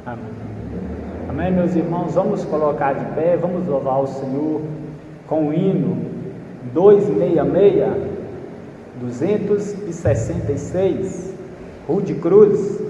Amém. Amém, meus irmãos, vamos colocar de pé, vamos louvar o Senhor com o hino 266, Rude Cruz.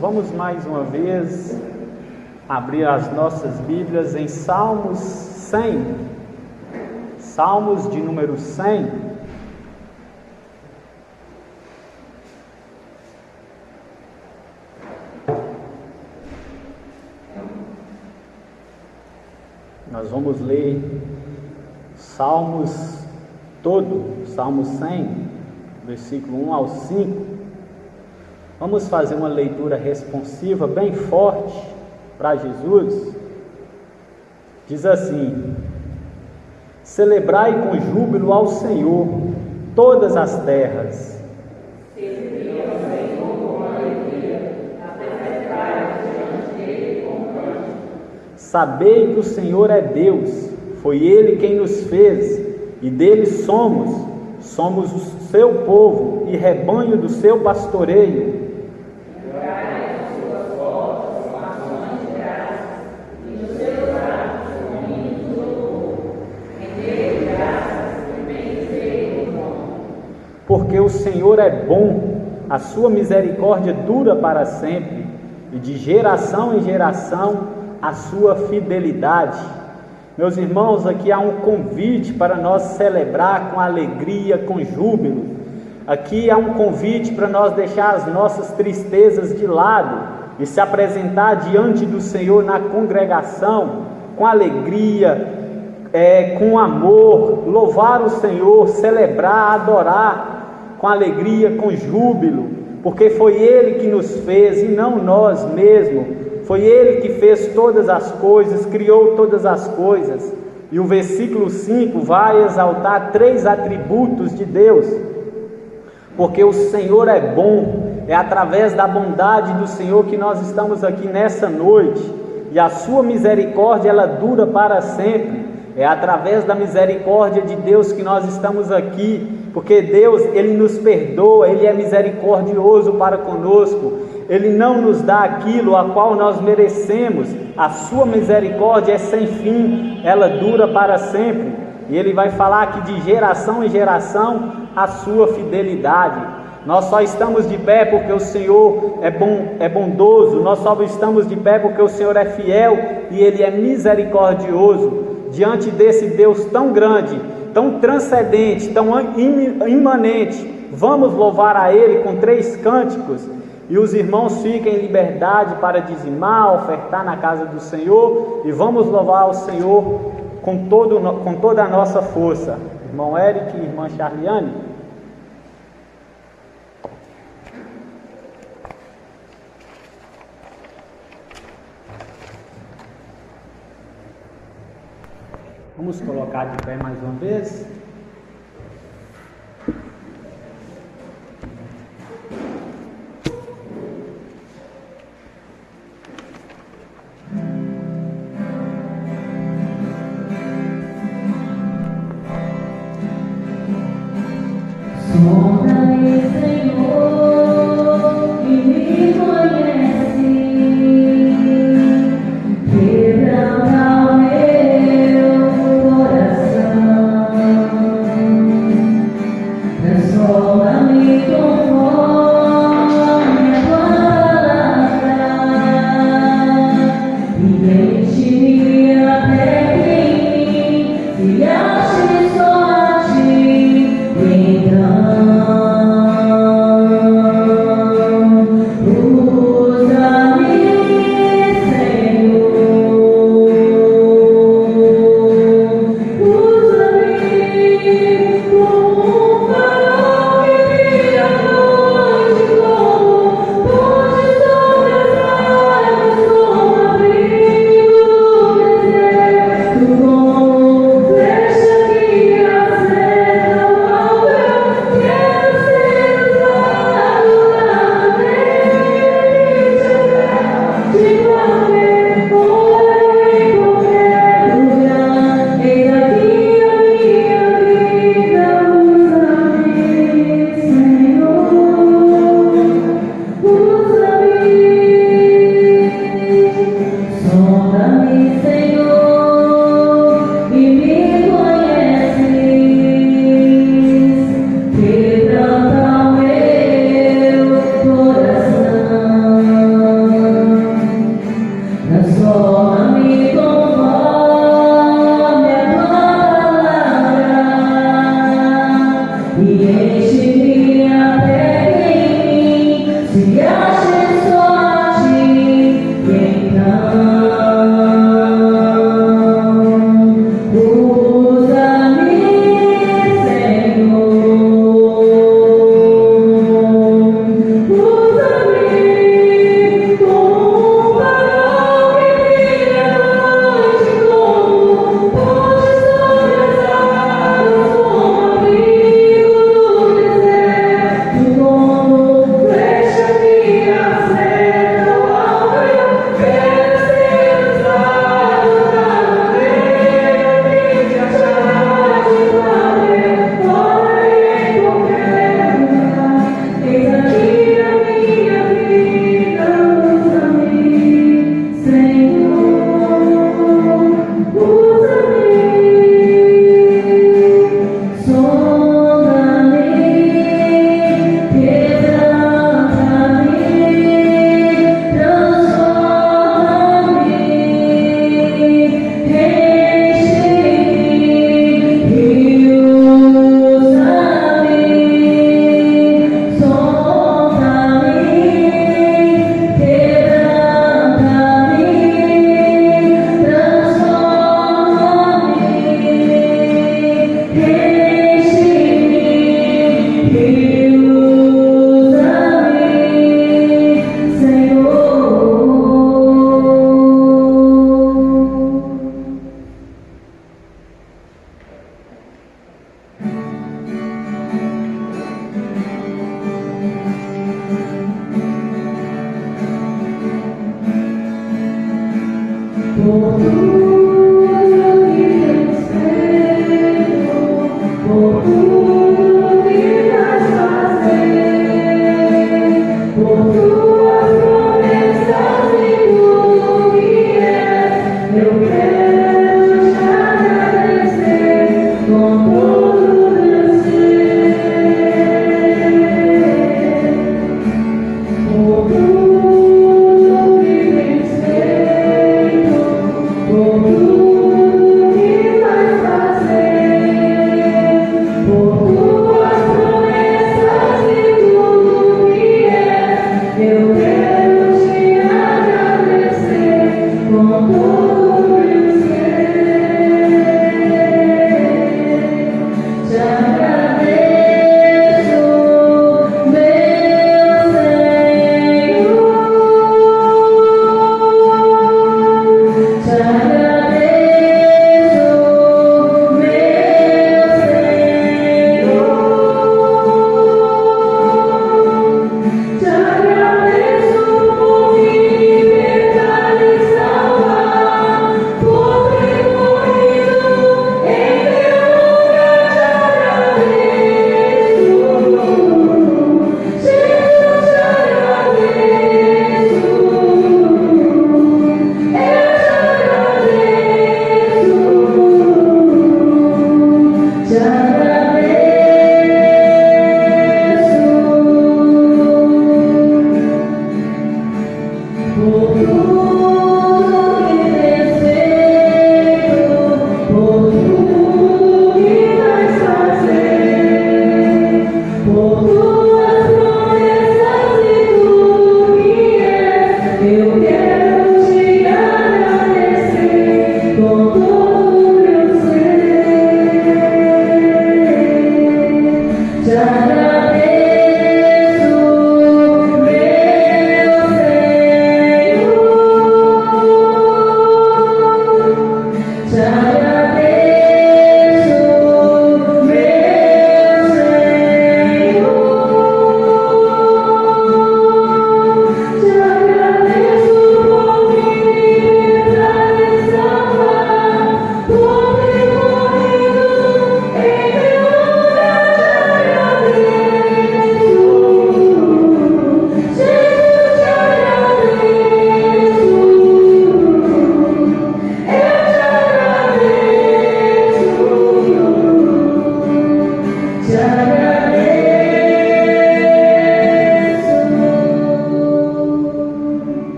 Vamos mais uma vez abrir as nossas Bíblias em Salmos 100, Salmos de número 100. Nós vamos ler Salmos todo, Salmo 100, versículo 1 ao 5. Vamos fazer uma leitura responsiva bem forte para Jesus. Diz assim: celebrai com júbilo ao Senhor todas as terras. Servi ao Senhor com alegria, apresentai diante dele com cântico. Sabei que o Senhor é Deus, foi Ele quem nos fez, e dele somos o seu povo e rebanho do seu pastoreio. Porque o Senhor é bom, a sua misericórdia dura para sempre, e de geração em geração a sua fidelidade. Meus irmãos, aqui há um convite para nós celebrar com alegria, com júbilo. Aqui há um convite para nós deixar as nossas tristezas de lado e se apresentar diante do Senhor na congregação, com alegria, com amor, louvar o Senhor, celebrar, adorar, com alegria, com júbilo, porque foi Ele que nos fez e não nós mesmos. Foi Ele que fez todas as coisas, criou todas as coisas. E o versículo 5 vai exaltar 3 atributos de Deus. Porque o Senhor é bom, é através da bondade do Senhor que nós estamos aqui nessa noite. E a sua misericórdia, ela dura para sempre. É através da misericórdia de Deus que nós estamos aqui. Porque Deus, Ele nos perdoa, Ele é misericordioso para conosco. Ele não nos dá aquilo a qual nós merecemos. A sua misericórdia é sem fim, ela dura para sempre. E Ele vai falar aqui de geração em geração a sua fidelidade. Nós só estamos de pé porque o Senhor é bondoso. Nós só estamos de pé porque o Senhor é fiel e Ele é misericordioso. Diante desse Deus tão grande, tão transcendente, tão imanente, vamos louvar a Ele com 3 cânticos. E os irmãos fiquem em liberdade para dizimar, ofertar na casa do Senhor. E vamos louvar ao Senhor com toda a nossa força. Irmão Eric e irmã Charliane. Vamos colocar de pé mais uma vez. Sonda-me, Senhor, e me conhece, quebranta o meu coração.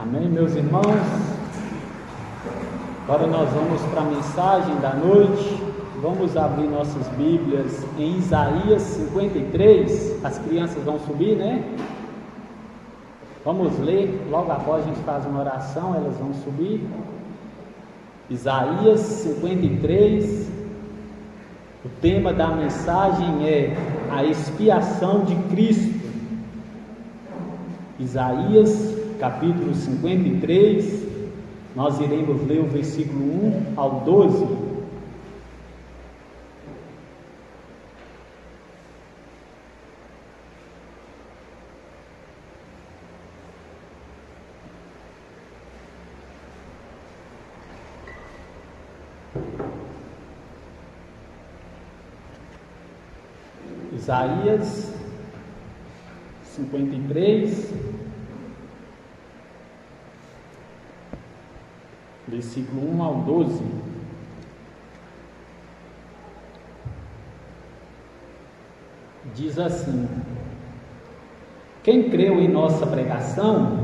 Amém, meus irmãos? Agora nós vamos para a mensagem da noite. Vamos abrir nossas Bíblias em Isaías 53. As crianças vão subir, né? Vamos ler, logo após a gente faz uma oração, elas vão subir. Isaías 53. O tema da mensagem é a expiação de Cristo. Isaías capítulo 53, nós iremos ler o versículo 1 ao 12. Isaías 53, versículo 1 ao 12. Diz assim: quem creu em nossa pregação,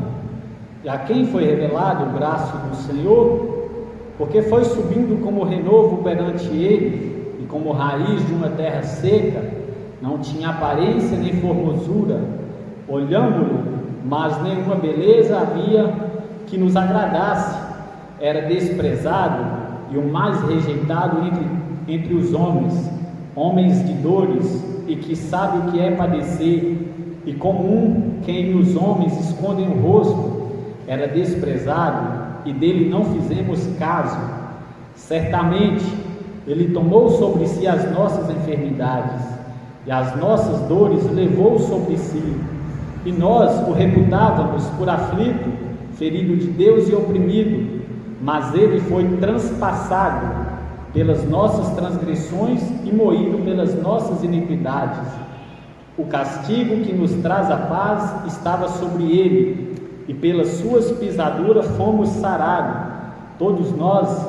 e a quem foi revelado o braço do Senhor, porque foi subindo como renovo perante ele, e como raiz de uma terra seca, não tinha aparência nem formosura, olhando-lo, mas nenhuma beleza havia que nos agradasse. Era desprezado e o mais rejeitado entre os homens de dores, e que sabe o que é padecer, e como um quem os homens escondem o rosto. Era desprezado e dele não fizemos caso. Certamente ele tomou sobre si as nossas enfermidades, e as nossas dores levou sobre si, e nós o reputávamos por aflito, ferido de Deus e oprimido. Mas ele foi transpassado pelas nossas transgressões e moído pelas nossas iniquidades. O castigo que nos traz a paz estava sobre ele, e pelas suas pisaduras fomos sarados. Todos nós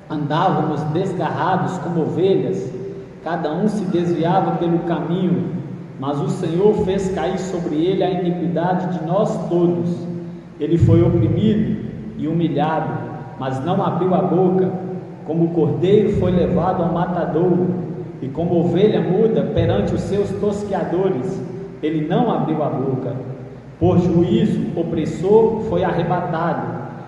andávamos desgarrados como ovelhas, cada um se desviava pelo caminho, mas o Senhor fez cair sobre ele a iniquidade de nós todos. Ele foi oprimido e humilhado, mas não abriu a boca. Como o cordeiro foi levado ao matadouro, e como ovelha muda perante os seus tosqueadores, ele não abriu a boca. Por juízo opressor foi arrebatado,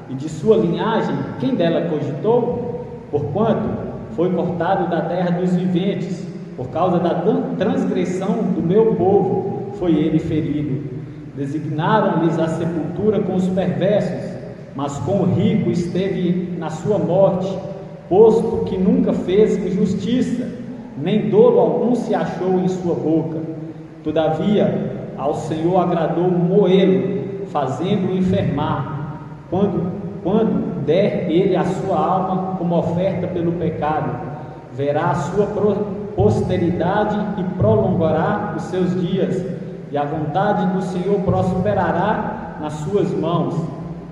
e de sua linhagem quem dela cogitou? Porquanto foi cortado da terra dos viventes, por causa da transgressão do meu povo foi ele ferido. Designaram-lhes a sepultura com os perversos, mas com o rico esteve na sua morte, posto que nunca fez injustiça, nem dolo algum se achou em sua boca. Todavia, ao Senhor agradou moê-lo, fazendo-o enfermar, quando der ele a sua alma como oferta pelo pecado. Verá a sua posteridade e prolongará os seus dias, e a vontade do Senhor prosperará nas suas mãos.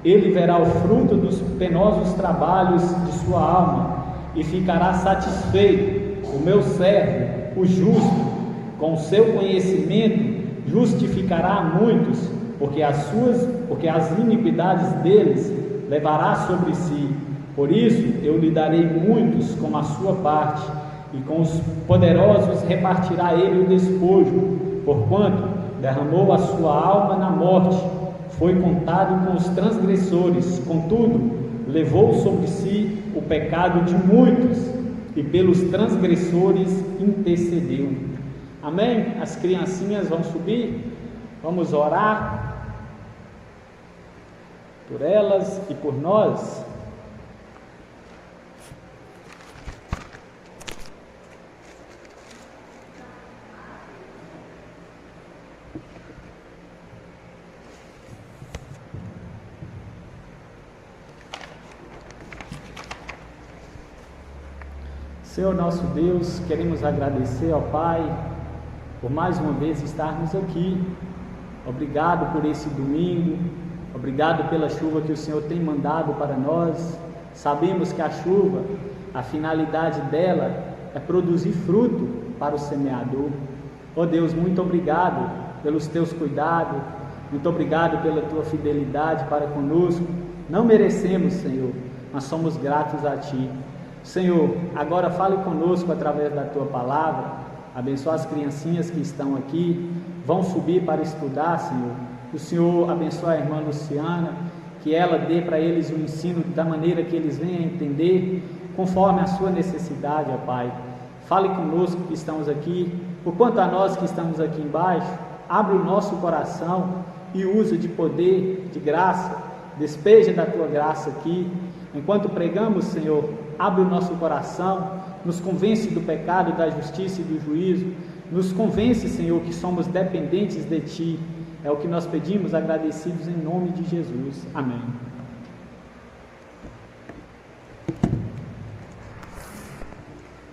Ele verá o fruto dos penosos trabalhos de sua alma, e ficará satisfeito. O meu servo, o justo, com o seu conhecimento, justificará muitos, porque as iniquidades deles levará sobre si. Por isso eu lhe darei muitos como a sua parte, e com os poderosos repartirá ele o despojo, porquanto derramou a sua alma na morte, foi contado com os transgressores, contudo levou sobre si o pecado de muitos, e pelos transgressores intercedeu. Amém? As criancinhas vão subir, vamos orar por elas e por nós. Senhor nosso Deus, queremos agradecer ao Pai por mais uma vez estarmos aqui. Obrigado por esse domingo, obrigado pela chuva que o Senhor tem mandado para nós. Sabemos que a chuva, a finalidade dela é produzir fruto para o semeador. Ó Deus, muito obrigado pelos teus cuidados, muito obrigado pela tua fidelidade para conosco. Não merecemos, Senhor, mas somos gratos a Ti. Senhor, agora fale conosco através da Tua palavra, abençoa as criancinhas que estão aqui, vão subir para estudar, Senhor. O Senhor abençoa a irmã Luciana, que ela dê para eles o ensino da maneira que eles venham a entender, conforme a sua necessidade, ó Pai. Fale conosco que estamos aqui, por quanto a nós que estamos aqui embaixo, abre o nosso coração e usa de poder, de graça, despeja da Tua graça aqui. Enquanto pregamos, Senhor, abre o nosso coração, nos convence do pecado, da justiça e do juízo, nos convence, Senhor, que somos dependentes de Ti. É o que nós pedimos, agradecidos em nome de Jesus. Amém.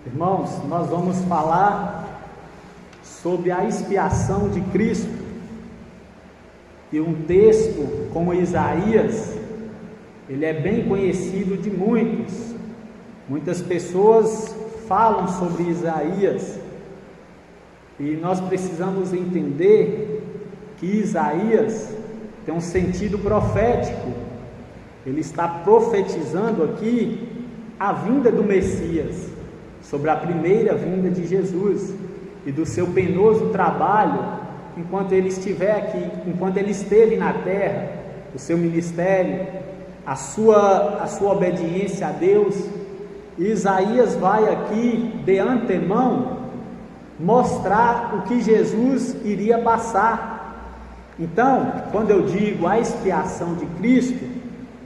Irmãos, nós vamos falar sobre a expiação de Cristo. E um texto como Isaías, ele é bem conhecido de muitos. Muitas pessoas falam sobre Isaías, e nós precisamos entender que Isaías tem um sentido profético. Ele está profetizando aqui a vinda do Messias, sobre a primeira vinda de Jesus e do seu penoso trabalho enquanto ele estiver aqui, enquanto ele esteve na terra, o seu ministério, a sua obediência a Deus. E Isaías vai aqui de antemão mostrar o que Jesus iria passar. Então, quando eu digo a expiação de Cristo,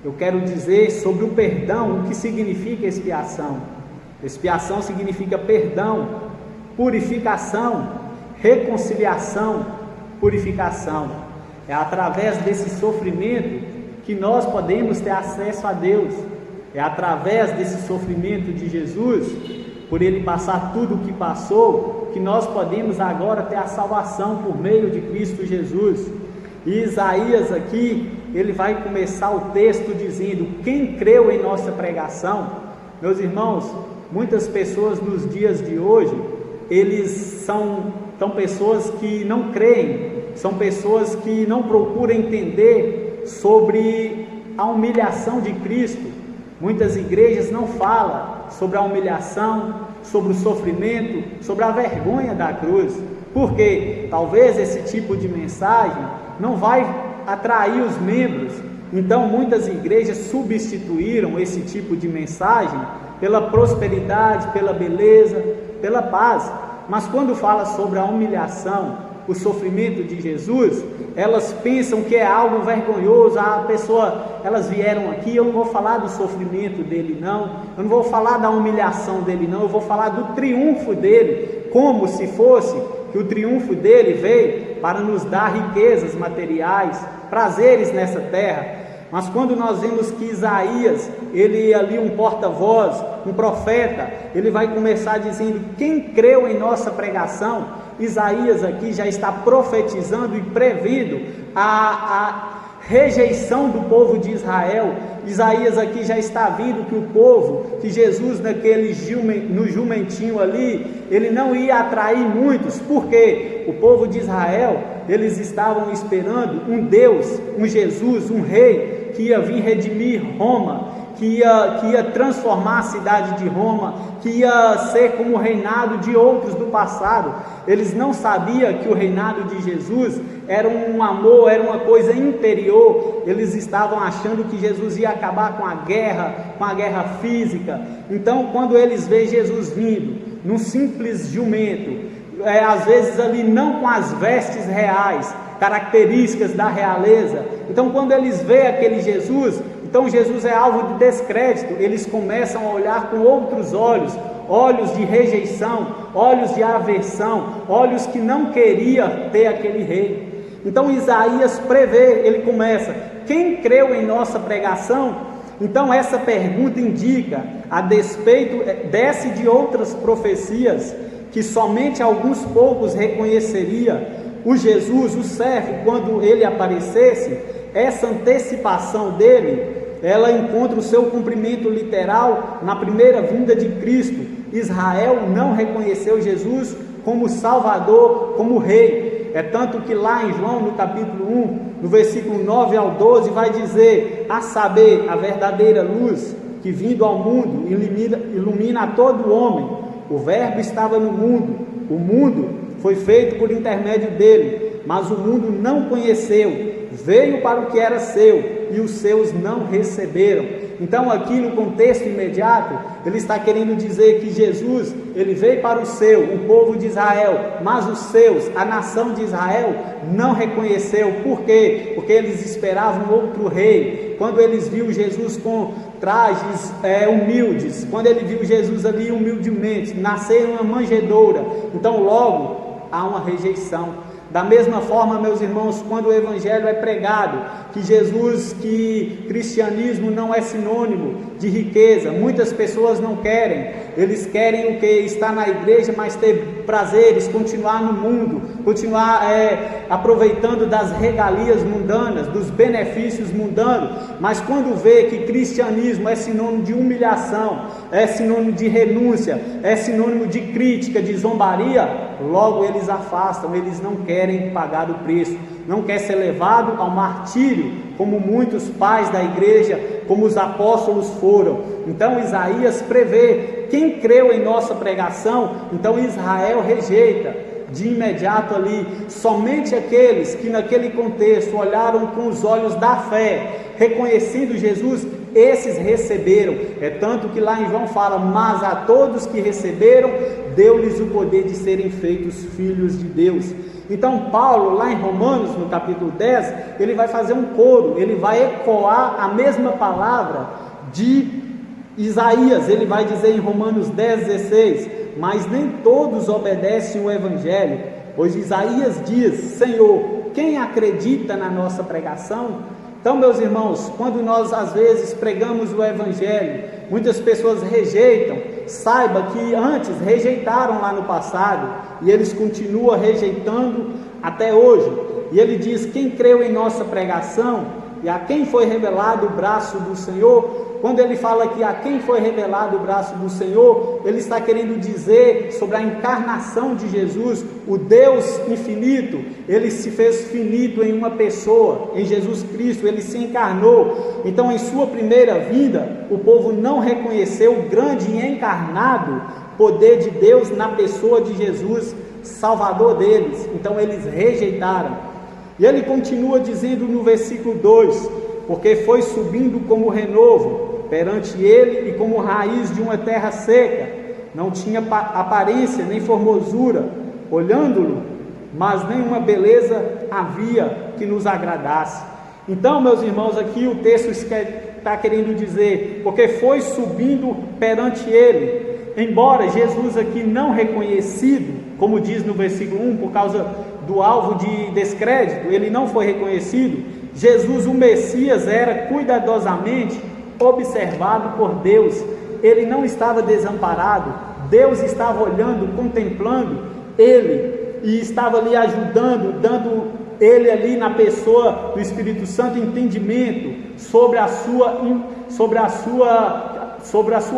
eu quero dizer sobre o perdão. O que significa expiação? Expiação significa perdão, purificação, reconciliação, purificação. É através desse sofrimento que nós podemos ter acesso a Deus. É através desse sofrimento de Jesus, por Ele passar tudo o que passou, que nós podemos agora ter a salvação por meio de Cristo Jesus. E Isaías aqui, ele vai começar o texto dizendo: quem creu em nossa pregação? Meus irmãos, muitas pessoas nos dias de hoje, eles são pessoas que não creem, são pessoas que não procuram entender sobre a humilhação de Cristo. Muitas igrejas não falam sobre a humilhação, sobre o sofrimento, sobre a vergonha da cruz, porque talvez esse tipo de mensagem não vai atrair os membros. Então muitas igrejas substituíram esse tipo de mensagem pela prosperidade, pela beleza, pela paz. Mas quando fala sobre a humilhação, o sofrimento de Jesus, elas pensam que é algo vergonhoso. Elas vieram aqui, eu não vou falar do sofrimento dele não, eu não vou falar da humilhação dele não, eu vou falar do triunfo dele, como se fosse que o triunfo dele veio para nos dar riquezas materiais, prazeres nessa terra. Mas quando nós vemos que Isaías, ele é ali um porta-voz, um profeta, ele vai começar dizendo: quem creu em nossa pregação? Isaías aqui já está profetizando e prevendo rejeição do povo de Israel. Isaías aqui já está vendo que o povo, que Jesus no jumentinho ali, ele não ia atrair muitos, porque o povo de Israel, eles estavam esperando um Deus, um Jesus, um rei, que ia vir redimir Roma, que ia transformar a cidade de Roma, que ia ser como o reinado de outros do passado. Eles não sabiam que o reinado de Jesus era um amor, era uma coisa interior. Eles estavam achando que Jesus ia acabar com a guerra física. Então, quando eles veem Jesus vindo num simples jumento, às vezes ali não com as vestes reais, características da realeza, então quando eles veem aquele Jesus, então Jesus é alvo de descrédito. Eles começam a olhar com outros olhos, olhos de rejeição, olhos de aversão, olhos que não queria ter aquele rei. Então Isaías prevê, ele começa: quem creu em nossa pregação? Então essa pergunta indica, a despeito desse de outras profecias, que somente alguns poucos reconheceria o Jesus, o servo, quando ele aparecesse. Essa antecipação dele, ela encontra o seu cumprimento literal na primeira vinda de Cristo. Israel não reconheceu Jesus como Salvador, como Rei. É tanto que lá em João, no capítulo 1, no versículo 9 ao 12, vai dizer: a saber, a verdadeira luz, que vindo ao mundo ilumina a todo homem. O verbo estava no mundo, o mundo foi feito por intermédio dele, mas o mundo não conheceu. Veio para o que era seu, e os seus não receberam. Então aqui no contexto imediato, ele está querendo dizer que Jesus, ele veio para o seu, o povo de Israel, mas os seus, a nação de Israel, não reconheceu. Por quê? Porque eles esperavam outro rei. Quando eles viram Jesus com trajes humildes, quando ele viu Jesus ali humildemente, nascer em uma manjedoura, então logo há uma rejeição. Da mesma forma, meus irmãos, quando o Evangelho é pregado, que cristianismo não é sinônimo de riqueza, muitas pessoas não querem. Eles querem o que? Estar na igreja, mas ter prazeres, continuar no mundo, continuar aproveitando das regalias mundanas, dos benefícios mundanos. Mas quando vê que cristianismo é sinônimo de humilhação, é sinônimo de renúncia, é sinônimo de crítica, de zombaria, logo eles afastam, eles não querem pagar o preço, não quer ser levado ao martírio, como muitos pais da igreja, como os apóstolos foram. Então Isaías prevê: quem creu em nossa pregação? Então Israel rejeita de imediato ali. Somente aqueles que naquele contexto olharam com os olhos da fé, reconhecendo Jesus, esses receberam. É tanto que lá em João fala: mas a todos que receberam, deu-lhes o poder de serem feitos filhos de Deus. Então Paulo, lá em Romanos, no capítulo 10, ele vai fazer um coro, ele vai ecoar a mesma palavra de Isaías. Ele vai dizer em Romanos 10:16: mas nem todos obedecem o Evangelho, pois Isaías diz: Senhor, quem acredita na nossa pregação? Então, meus irmãos, quando nós às vezes pregamos o Evangelho, muitas pessoas rejeitam. Saiba que antes rejeitaram lá no passado, e eles continuam rejeitando até hoje. E ele diz: quem creu em nossa pregação, e a quem foi revelado o braço do Senhor. Quando ele fala que a quem foi revelado o braço do Senhor, ele está querendo dizer sobre a encarnação de Jesus. O Deus infinito, ele se fez finito em uma pessoa, em Jesus Cristo, ele se encarnou. Então, em sua primeira vinda, o povo não reconheceu o grande e encarnado poder de Deus na pessoa de Jesus, Salvador deles. Então eles rejeitaram. E ele continua dizendo no versículo 2: porque foi subindo como renovo perante ele, e como raiz de uma terra seca, não tinha aparência nem formosura, olhando-lo, mas nenhuma beleza havia que nos agradasse. Então, meus irmãos, aqui o texto está querendo dizer: porque foi subindo perante ele. Embora Jesus aqui não reconhecido, como diz no versículo 1, por causa do alvo de descrédito, ele não foi reconhecido. Jesus, o Messias, era cuidadosamente observado por Deus. Ele não estava desamparado. Deus estava olhando, contemplando ele, e estava ali ajudando, dando ele ali na pessoa do Espírito Santo, entendimento sobre a sua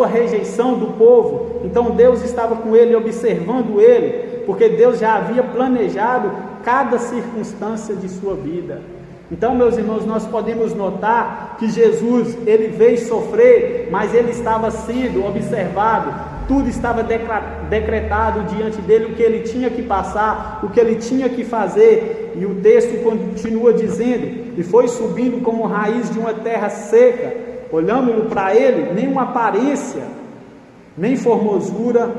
rejeição do povo. Então Deus estava com ele, observando ele, porque Deus já havia planejado cada circunstância de sua vida. Então, meus irmãos, nós podemos notar que Jesus, ele veio sofrer, mas ele estava sendo observado, tudo estava decretado diante dele, o que ele tinha que passar, o que ele tinha que fazer. E o texto continua dizendo: e foi subindo como raiz de uma terra seca, olhando para ele, nenhuma aparência, nem formosura,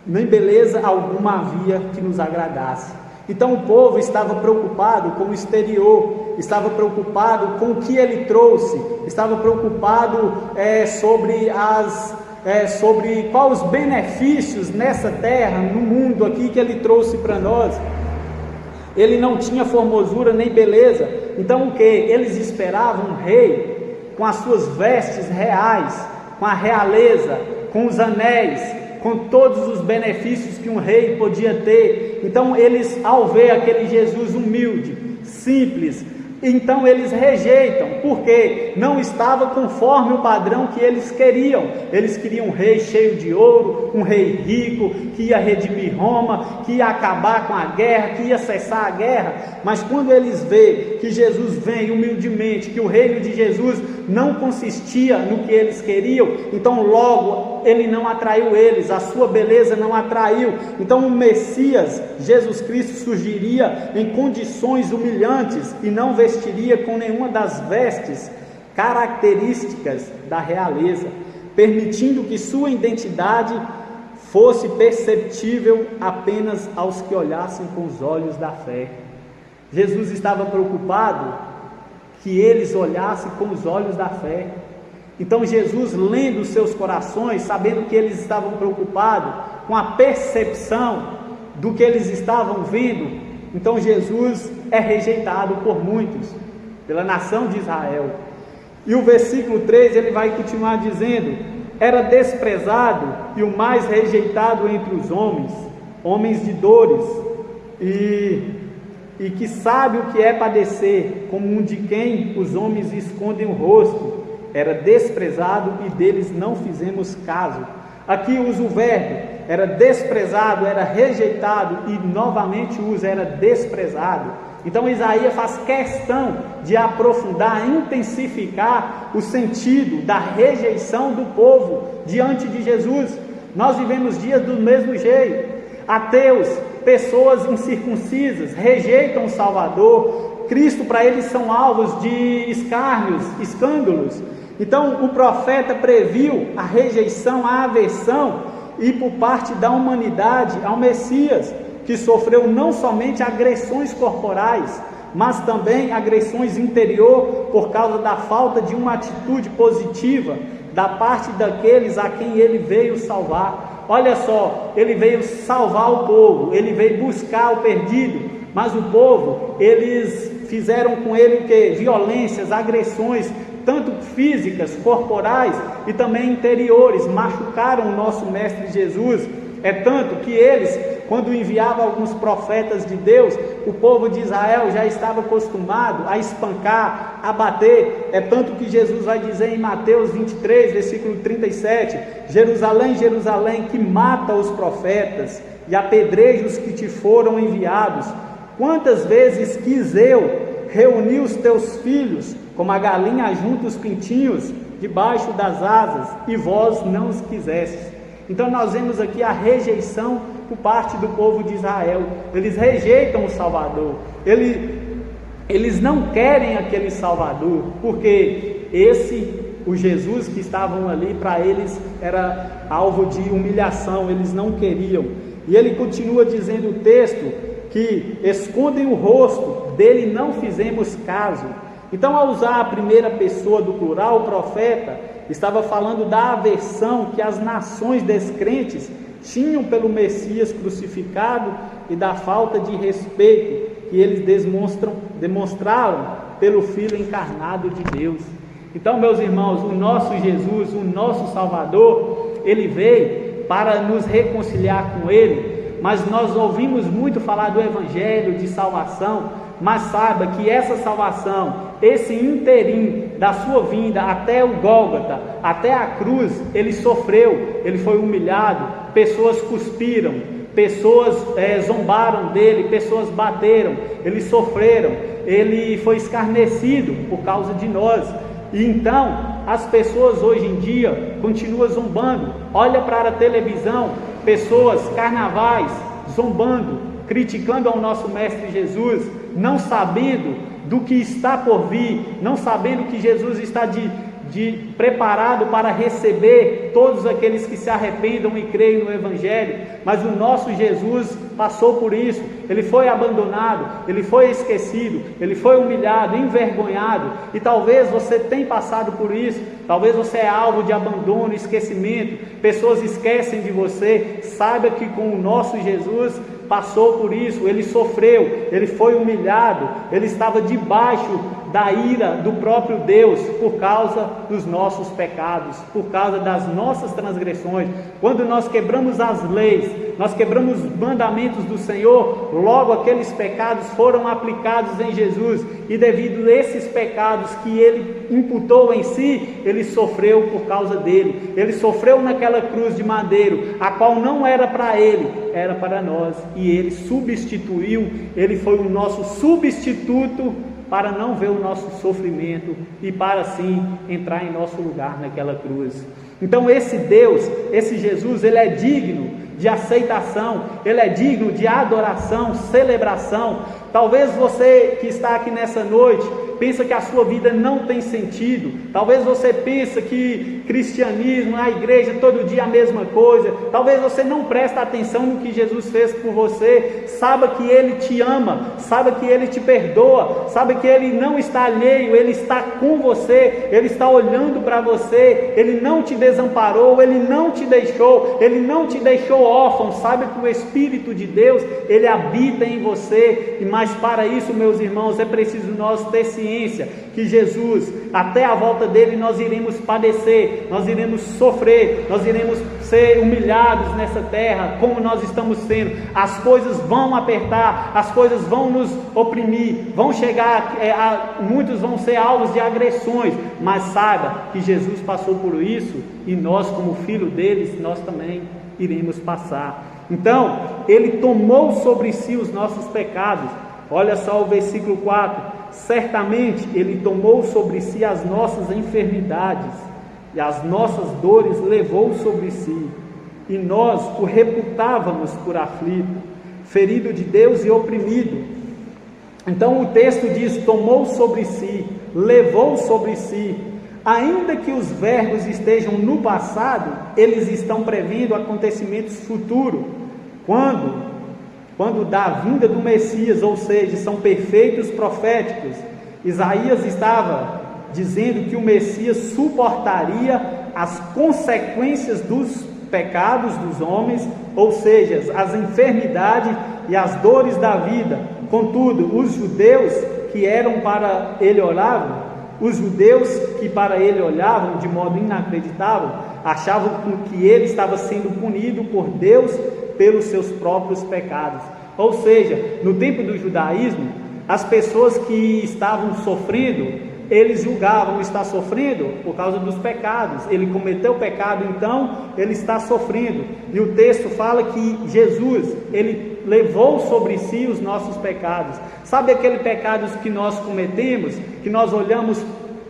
nem beleza alguma havia que nos agradasse. Então o povo estava preocupado com o exterior, estava preocupado com o que ele trouxe, estava preocupado sobre quais os benefícios nessa terra, no mundo aqui que ele trouxe para nós. Ele não tinha formosura nem beleza. Então o que? Eles esperavam um rei com as suas vestes reais, com a realeza, com os anéis, com todos os benefícios que um rei podia ter. Então eles, ao ver aquele Jesus humilde, simples, então eles rejeitam, porque não estava conforme o padrão que eles queriam. Eles queriam um rei cheio de ouro, um rei rico, que ia redimir Roma, que ia acabar com a guerra, que ia cessar a guerra. Mas quando eles veem que Jesus vem humildemente, que o reino de Jesus não consistia no que eles queriam, então logo ele não atraiu eles, a sua beleza não atraiu. Então o Messias, Jesus Cristo, surgiria em condições humilhantes e não vestiria com nenhuma das vestes características da realeza, permitindo que sua identidade fosse perceptível apenas aos que olhassem com os olhos da fé. Jesus estava preocupado que eles olhassem com os olhos da fé. Então Jesus, lendo os seus corações, sabendo que eles estavam preocupados com a percepção do que eles estavam vendo, então Jesus é rejeitado por muitos, pela nação de Israel. E o versículo 3, ele vai continuar dizendo: era desprezado e o mais rejeitado entre os homens, homens de dores, e que sabe o que é padecer, como um de quem os homens escondem o rosto. Era desprezado e deles não fizemos caso. Aqui usa o verbo, era desprezado, era rejeitado, e novamente usa, era desprezado. Então Isaías faz questão de aprofundar, intensificar o sentido da rejeição do povo diante de Jesus. Nós vivemos dias do mesmo jeito. Ateus, pessoas incircuncisas, rejeitam o Salvador. Cristo, para eles, são alvos de escárnios, escândalos. Então o profeta previu a rejeição, a aversão, e por parte da humanidade ao Messias, que sofreu não somente agressões corporais, mas também agressões interior, por causa da falta de uma atitude positiva da parte daqueles a quem ele veio salvar. Olha só, ele veio salvar o povo, ele veio buscar o perdido, mas o povo, eles fizeram com ele o que? Violências, agressões, tanto físicas, corporais e também interiores, machucaram o nosso Mestre Jesus. É tanto que eles, quando enviavam alguns profetas de Deus, o povo de Israel já estava acostumado a espancar, a bater. É tanto que Jesus vai dizer em Mateus 23, versículo 37, Jerusalém, Jerusalém, que mata os profetas e apedreja os que te foram enviados. Quantas vezes quis eu reunir os teus filhos, como a galinha junta os pintinhos debaixo das asas, e vós não os quisestes. Então nós vemos aqui a rejeição por parte do povo de Israel. Eles rejeitam o Salvador, eles não querem aquele Salvador, porque o Jesus que estavam ali, para eles era alvo de humilhação, eles não queriam. E ele continua dizendo o texto, que escondem o rosto, dele não fizemos caso. Então, ao usar a primeira pessoa do plural, o profeta estava falando da aversão que as nações descrentes tinham pelo Messias crucificado e da falta de respeito que eles demonstraram pelo Filho encarnado de Deus. Então, meus irmãos, o nosso Jesus, o nosso Salvador, ele veio para nos reconciliar com ele. Mas nós ouvimos muito falar do Evangelho de salvação, mas saiba que essa salvação, esse interim da sua vinda até o Gólgota, até a cruz, ele sofreu, ele foi humilhado, pessoas cuspiram, pessoas zombaram dele, pessoas bateram, eles sofreram, ele foi escarnecido por causa de nós. E então as pessoas hoje em dia continuam zombando. Olha para a televisão, pessoas, carnavais, zombando, criticando ao nosso Mestre Jesus, não sabendo do que está por vir, não sabendo que Jesus está preparado para receber todos aqueles que se arrependam e creem no Evangelho. Mas o nosso Jesus passou por isso, ele foi abandonado, ele foi esquecido, ele foi humilhado, envergonhado, e talvez você tenha passado por isso, talvez você é alvo de abandono, esquecimento, pessoas esquecem de você. Saiba que com o nosso Jesus passou por isso, ele sofreu, ele foi humilhado, ele estava debaixo da ira do próprio Deus por causa dos nossos pecados, por causa das nossas transgressões. Quando nós quebramos as leis, nós quebramos os mandamentos do Senhor, logo aqueles pecados foram aplicados em Jesus, e devido a esses pecados que ele imputou em si, ele sofreu por causa dele, ele sofreu naquela cruz de madeiro, a qual não era para ele, era para nós, e ele substituiu, ele foi o nosso substituto para não ver o nosso sofrimento e para assim entrar em nosso lugar naquela cruz. Então esse Deus, esse Jesus, ele é digno de aceitação, ele é digno de adoração, celebração. Talvez você que está aqui nessa noite pensa que a sua vida não tem sentido, talvez você pense que cristianismo, a igreja, todo dia a mesma coisa, talvez você não preste atenção no que Jesus fez por você. Saiba que ele te ama, saiba que ele te perdoa, saiba que ele não está alheio, ele está com você, ele está olhando para você, ele não te desamparou, ele não te deixou órfão. Saiba que o Espírito de Deus, ele habita em você, mas para isso, meus irmãos, é preciso nós ter ciência que Jesus, até a volta dele, nós iremos padecer, nós iremos sofrer, nós iremos ser humilhados nessa terra, como nós estamos sendo. As coisas vão apertar, as coisas vão nos oprimir, vão chegar, muitos vão ser alvos de agressões, mas saiba que Jesus passou por isso, e nós, como filho deles, nós também iremos passar. Então, ele tomou sobre si os nossos pecados. Olha só o versículo 4: certamente ele tomou sobre si as nossas enfermidades, e as nossas dores levou sobre si, e nós o reputávamos por aflito, ferido de Deus e oprimido. Então o texto diz: tomou sobre si, levou sobre si. Ainda que os verbos estejam no passado, eles estão prevendo acontecimentos futuros, quando da vinda do Messias, ou seja, são perfeitos proféticos. Isaías estava dizendo que o Messias suportaria as consequências dos pecados dos homens, ou seja, as enfermidades e as dores da vida. Contudo, os judeus que para ele olhavam de modo inacreditável, achavam que ele estava sendo punido por Deus pelos seus próprios pecados. Ou seja, no tempo do judaísmo, as pessoas que estavam sofrendo, eles julgavam estar sofrendo por causa dos pecados. Ele cometeu pecado, então ele está sofrendo. E o texto fala que Jesus, ele levou sobre si os nossos pecados. Sabe aquele pecados que nós cometemos, que nós olhamos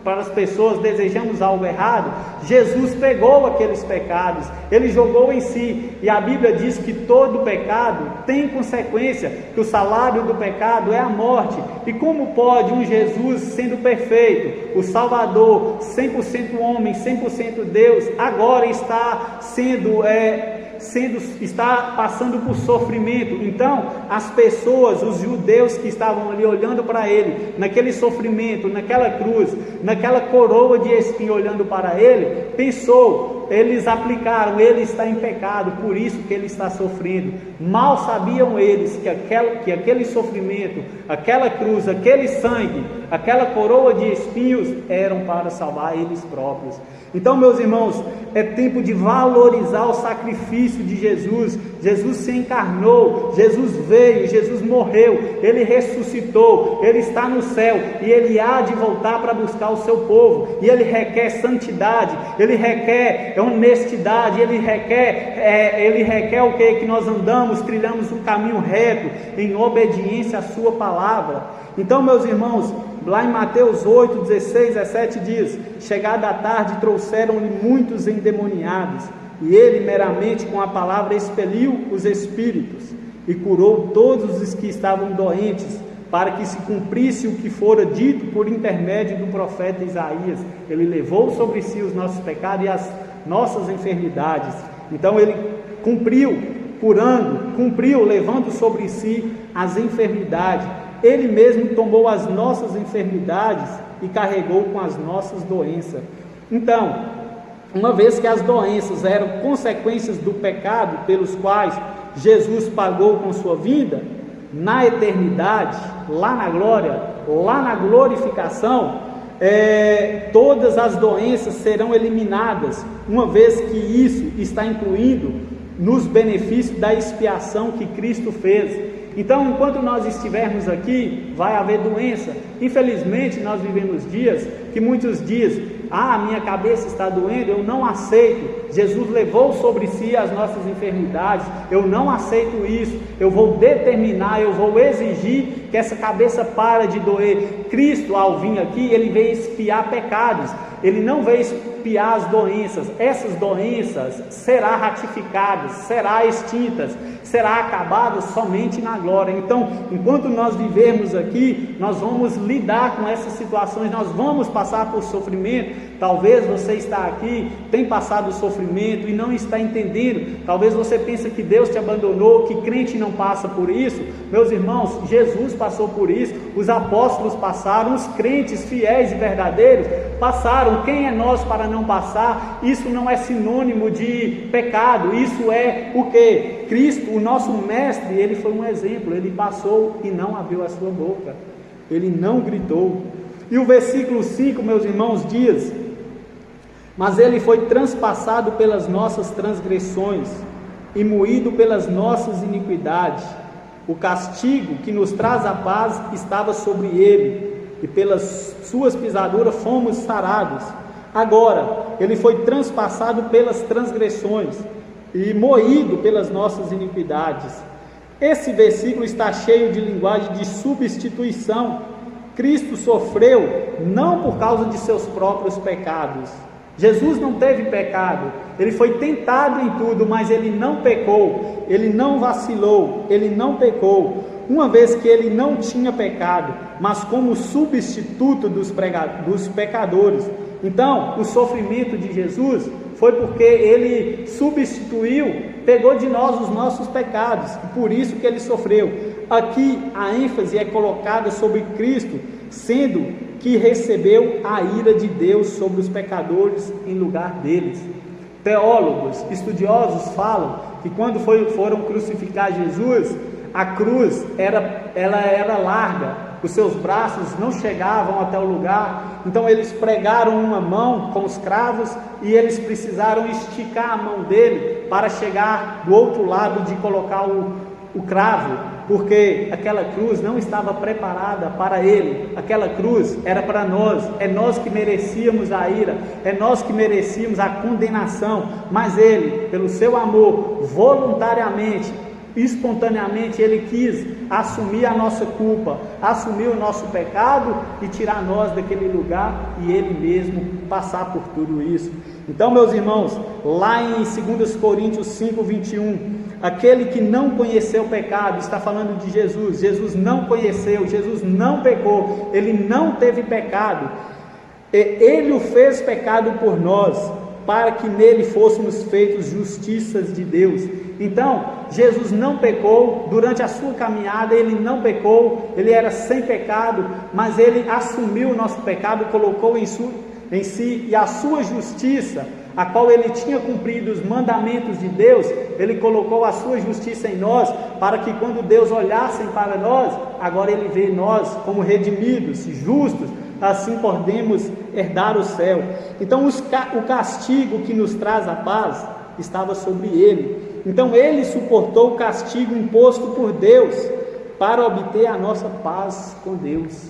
para as pessoas, desejamos algo errado? Jesus pegou aqueles pecados, ele jogou em si, e a Bíblia diz que todo pecado tem consequência, que o salário do pecado é a morte. E como pode um Jesus, sendo perfeito, o Salvador, 100% homem, 100% Deus, agora está está passando por sofrimento? Então as pessoas, os judeus que estavam ali olhando para ele, naquele sofrimento, naquela cruz, naquela coroa de espinho olhando para ele, pensou: eles aplicaram: ele está em pecado, por isso que ele está sofrendo. Mal sabiam eles que aquele sofrimento, aquela cruz, aquele sangue, aquela coroa de espinhos eram para salvar eles próprios. Então, meus irmãos, é tempo de valorizar o sacrifício de Jesus. Jesus se encarnou, Jesus veio, Jesus morreu, Ele ressuscitou, Ele está no céu e Ele há de voltar para buscar o seu povo. E Ele requer santidade, Ele requer honestidade, Ele requer o que? Que nós andamos, trilhamos um caminho reto, em obediência à sua palavra. Então, meus irmãos, lá em Mateus 8, 16, 17 diz: chegada a tarde, trouxeram-lhe muitos endemoniados, e ele meramente com a palavra expeliu os espíritos, e curou todos os que estavam doentes, para que se cumprisse o que fora dito por intermédio do profeta Isaías. Ele levou sobre si os nossos pecados e as nossas enfermidades. Então ele cumpriu, curando, cumpriu, levando sobre si as enfermidades. Ele mesmo tomou as nossas enfermidades e carregou com as nossas doenças. Então, uma vez que as doenças eram consequências do pecado pelos quais Jesus pagou com sua vida, na eternidade, lá na glória, lá na glorificação, todas as doenças serão eliminadas, uma vez que isso está incluído nos benefícios da expiação que Cristo fez. Então, enquanto nós estivermos aqui, vai haver doença. Infelizmente, nós vivemos dias que muitos dizem: a minha cabeça está doendo, eu não aceito. Jesus levou sobre si as nossas enfermidades, eu não aceito isso. Eu vou determinar, eu vou exigir que essa cabeça pare de doer. Cristo, ao vir aqui, ele veio expiar pecados, ele não veio expiar as doenças. Essas doenças serão ratificadas, serão extintas, será acabada somente na glória. Então, enquanto nós vivermos aqui, nós vamos lidar com essas situações, nós vamos passar por sofrimento. Talvez você está aqui, tem passado sofrimento e não está entendendo. Talvez você pense que Deus te abandonou, que crente não passa por isso. Meus irmãos, Jesus passou por isso, os apóstolos passaram, os crentes fiéis e verdadeiros passaram. Quem é nós para não passar? Isso não é sinônimo de pecado, isso é o que? Cristo, o nosso mestre, ele foi um exemplo. Ele passou e não abriu a sua boca, ele não gritou. E o versículo 5, meus irmãos, diz: mas ele foi transpassado pelas nossas transgressões e moído pelas nossas iniquidades. O castigo que nos traz a paz estava sobre ele, e pelas suas pisaduras fomos sarados. Agora, ele foi transpassado pelas transgressões e moído pelas nossas iniquidades. Esse versículo está cheio de linguagem de substituição. Cristo sofreu não por causa de seus próprios pecados. Jesus não teve pecado, ele foi tentado em tudo, mas ele não pecou, ele não vacilou, ele não pecou, uma vez que ele não tinha pecado, mas como substituto dos pecadores. Então, o sofrimento de Jesus foi porque ele substituiu, pegou de nós os nossos pecados, e por isso que ele sofreu. Aqui a ênfase é colocada sobre Cristo, sendo que recebeu a ira de Deus sobre os pecadores em lugar deles. Teólogos, estudiosos falam que quando foram crucificar Jesus, a cruz era larga, os seus braços não chegavam até o lugar, então eles pregaram uma mão com os cravos e eles precisaram esticar a mão dele para chegar do outro lado de colocar o cravo, porque aquela cruz não estava preparada para ele. Aquela cruz era para nós, é nós que merecíamos a ira, é nós que merecíamos a condenação, mas ele, pelo seu amor, voluntariamente, espontaneamente, ele quis assumir a nossa culpa, assumir o nosso pecado e tirar nós daquele lugar, e ele mesmo passar por tudo isso. Então, meus irmãos, lá em 2 Coríntios 5, 21, aquele que não conheceu o pecado, está falando de Jesus. Jesus não conheceu, Jesus não pecou, ele não teve pecado, ele o fez pecado por nós, para que nele fôssemos feitos justiças de Deus. Então, Jesus não pecou, durante a sua caminhada ele não pecou, ele era sem pecado, mas ele assumiu o nosso pecado, colocou em si, e a sua justiça, a qual ele tinha cumprido os mandamentos de Deus, ele colocou a sua justiça em nós, para que quando Deus olhasse para nós, agora ele vê nós como redimidos, justos, assim podemos herdar o céu. Então o castigo que nos traz a paz estava sobre ele. Então ele suportou o castigo imposto por Deus para obter a nossa paz com Deus.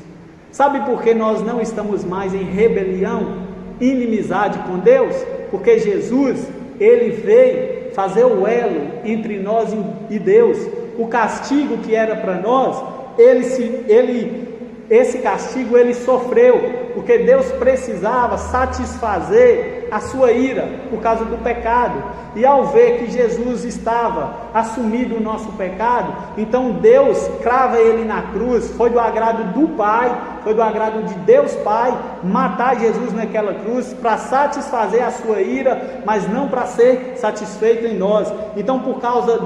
Sabe por que nós não estamos mais em rebelião, inimizade com Deus? Porque Jesus, ele veio fazer o elo entre nós e Deus. O castigo que era para nós, esse castigo ele sofreu, porque Deus precisava satisfazer a sua ira por causa do pecado. E ao ver que Jesus estava assumindo o nosso pecado, então Deus crava ele na cruz. Foi do agrado do Pai, foi do agrado de Deus Pai matar Jesus naquela cruz para satisfazer a sua ira, mas não para ser satisfeito em nós. Então por causa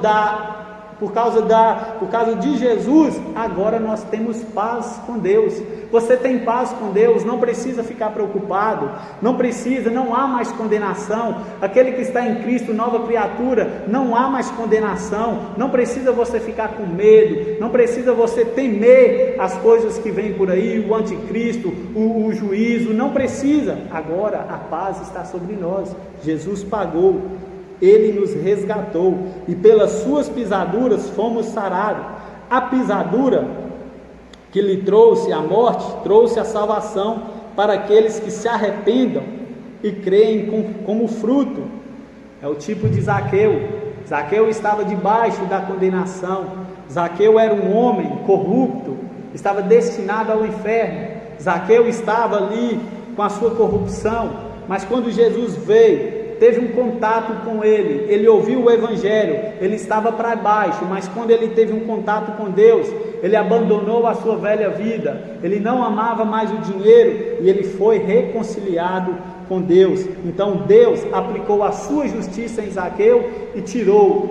de Jesus, agora nós temos paz com Deus. Você tem paz com Deus, não precisa ficar preocupado, não há mais condenação. Aquele que está em Cristo, nova criatura, não há mais condenação. Não precisa você ficar com medo, não precisa você temer as coisas que vêm por aí, o anticristo, o juízo, não precisa. Agora a paz está sobre nós. Jesus pagou, ele nos resgatou, e pelas suas pisaduras fomos sarados. A pisadura que lhe trouxe a morte, trouxe a salvação para aqueles que se arrependam e creem como fruto. É o tipo de Zaqueu. Zaqueu estava debaixo da condenação. Zaqueu era um homem corrupto, estava destinado ao inferno. Zaqueu estava ali com a sua corrupção, mas quando Jesus veio, teve um contato com ele ouviu o evangelho, ele estava para baixo, mas quando ele teve um contato com Deus, ele abandonou a sua velha vida, ele não amava mais o dinheiro, e ele foi reconciliado com Deus. Então Deus aplicou a sua justiça em Zaqueu e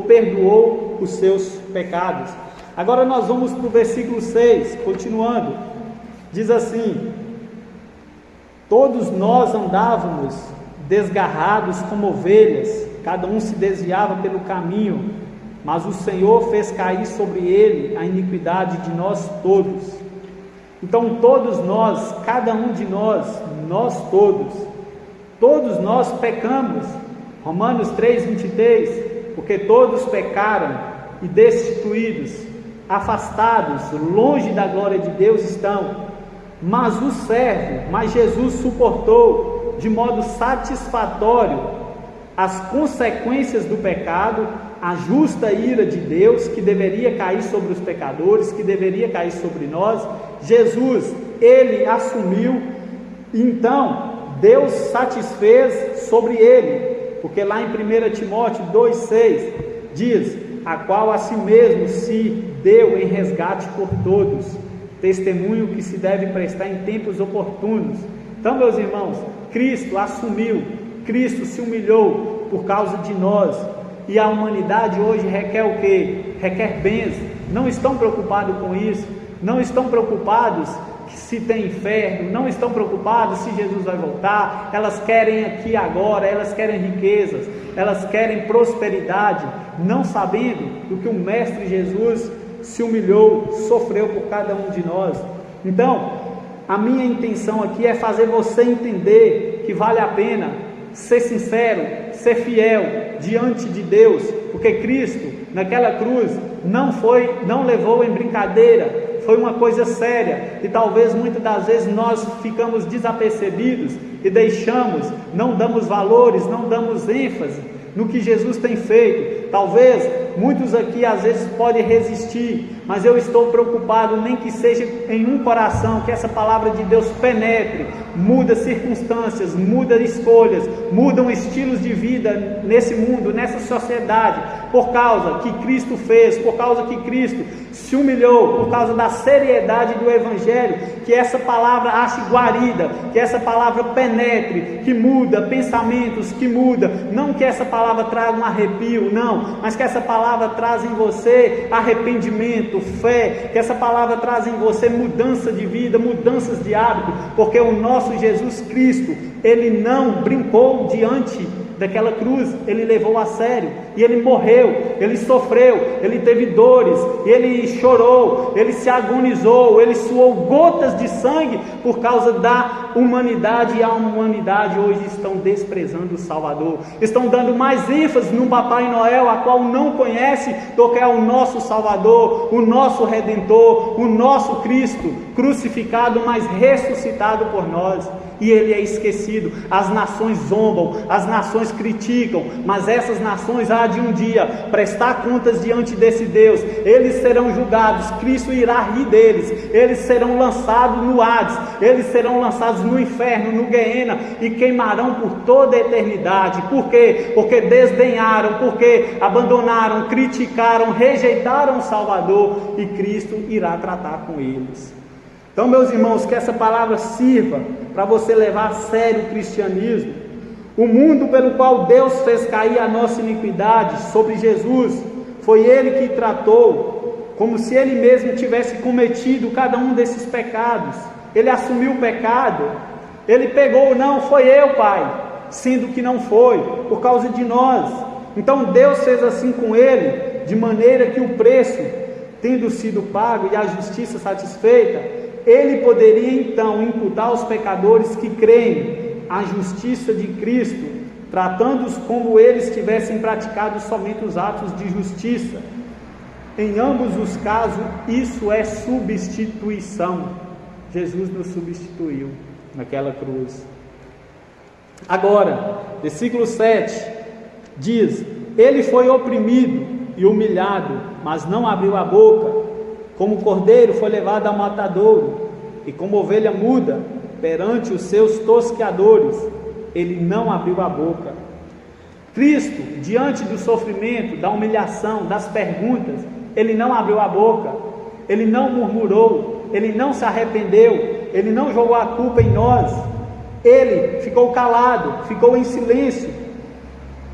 perdoou os seus pecados. Agora nós vamos para o versículo 6, continuando, diz assim: todos nós andávamos desgarrados como ovelhas, cada um se desviava pelo caminho, mas o Senhor fez cair sobre ele a iniquidade de nós todos. Então todos nós, cada um de nós nós pecamos. Romanos 3:23, porque todos pecaram e destituídos, afastados, longe da glória de Deus estão. Mas Jesus suportou de modo satisfatório as consequências do pecado, a justa ira de Deus que deveria cair sobre os pecadores, que deveria cair sobre nós. Jesus, ele assumiu, então Deus satisfez sobre ele, porque lá em 1 Timóteo 2,6 diz: a qual a si mesmo se deu em resgate por todos, testemunho que se deve prestar em tempos oportunos. Então, meus irmãos, Cristo assumiu, Cristo se humilhou por causa de nós, e a humanidade hoje requer o quê? Requer bens. Não estão preocupados com isso, não estão preocupados se tem inferno, não estão preocupados se Jesus vai voltar. Elas querem aqui agora, elas querem riquezas, elas querem prosperidade, não sabendo do que o Mestre Jesus se humilhou, sofreu por cada um de nós. Então, a minha intenção aqui é fazer você entender que vale a pena ser sincero, ser fiel diante de Deus, porque Cristo naquela cruz não levou em brincadeira, foi uma coisa séria, e talvez muitas das vezes nós ficamos desapercebidos e não damos valores, não damos ênfase no que Jesus tem feito. Talvez muitos aqui às vezes podem resistir, mas eu estou preocupado, nem que seja em um coração, que essa palavra de Deus penetre, muda circunstâncias, muda escolhas, mudam estilos de vida nesse mundo, nessa sociedade, por causa que Cristo fez, por causa que Cristo se humilhou, por causa da seriedade do Evangelho. Que essa palavra ache guarida, que essa palavra penetre, que muda pensamentos, que muda, não que essa palavra traga um arrepio, não, mas que essa palavra traz em você arrependimento, fé, que essa palavra traz em você mudança de vida, mudanças de hábito, porque o nosso Jesus Cristo, ele não brincou diante daquela cruz, ele levou a sério, e ele morreu, ele sofreu, ele teve dores, ele chorou, ele se agonizou, ele suou gotas de sangue por causa da humanidade, e a humanidade hoje estão desprezando o Salvador, estão dando mais ênfase no Papai Noel, a qual não conhece, do que é o nosso Salvador, o nosso Redentor, o nosso Cristo, crucificado, mas ressuscitado por nós. E ele é esquecido, as nações zombam, as nações criticam, mas essas nações há de um dia prestar contas diante desse Deus, eles serão julgados, Cristo irá rir deles, eles serão lançados no Hades, eles serão lançados no inferno, no Guiena, e queimarão por toda a eternidade. Por quê? Porque desdenharam, porque abandonaram, criticaram, rejeitaram o Salvador, e Cristo irá tratar com eles. Então, meus irmãos, que essa palavra sirva para você levar a sério o cristianismo. O mundo pelo qual Deus fez cair a nossa iniquidade sobre Jesus, foi Ele que tratou, como se Ele mesmo tivesse cometido cada um desses pecados. Ele assumiu o pecado, Ele pegou, não, foi eu, Pai, sendo que não foi, por causa de nós. Então Deus fez assim com Ele, de maneira que o preço, tendo sido pago e a justiça satisfeita, Ele poderia então imputar aos pecadores que creem a justiça de Cristo, tratando-os como eles tivessem praticado somente os atos de justiça. Em ambos os casos, isso é substituição. Jesus nos substituiu naquela cruz. Agora, versículo 7 diz: Ele foi oprimido e humilhado, mas não abriu a boca. Como cordeiro foi levado ao matadouro, e como ovelha muda perante os seus tosqueadores, ele não abriu a boca. Cristo, diante do sofrimento, da humilhação, das perguntas, ele não abriu a boca, ele não murmurou, ele não se arrependeu, ele não jogou a culpa em nós, ele ficou calado, ficou em silêncio.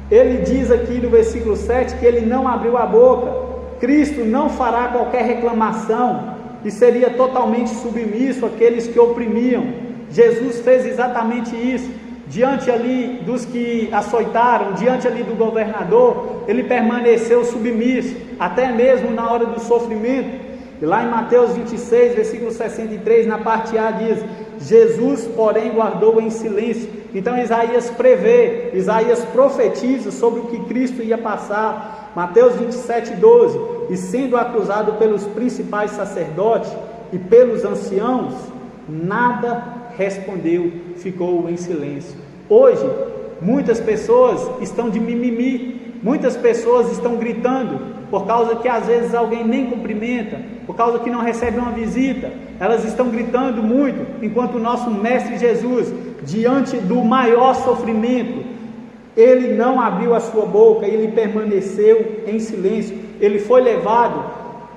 Ele diz aqui no versículo 7 que ele não abriu a boca. Cristo não fará qualquer reclamação e seria totalmente submisso àqueles que oprimiam. Jesus fez exatamente isso. Diante ali dos que açoitaram, diante ali do governador, ele permaneceu submisso, até mesmo na hora do sofrimento. E lá em Mateus 26, versículo 63, na parte A diz: Jesus, porém, guardou em silêncio. Então Isaías prevê, Isaías profetiza sobre o que Cristo ia passar. Mateus 27, 12: E sendo acusado pelos principais sacerdotes e pelos anciãos, nada respondeu, ficou em silêncio. Hoje, muitas pessoas estão de mimimi, muitas pessoas estão gritando, por causa que às vezes alguém nem cumprimenta, por causa que não recebe uma visita, elas estão gritando muito, enquanto o nosso Mestre Jesus, diante do maior sofrimento, ele não abriu a sua boca, ele permaneceu em silêncio. Ele foi levado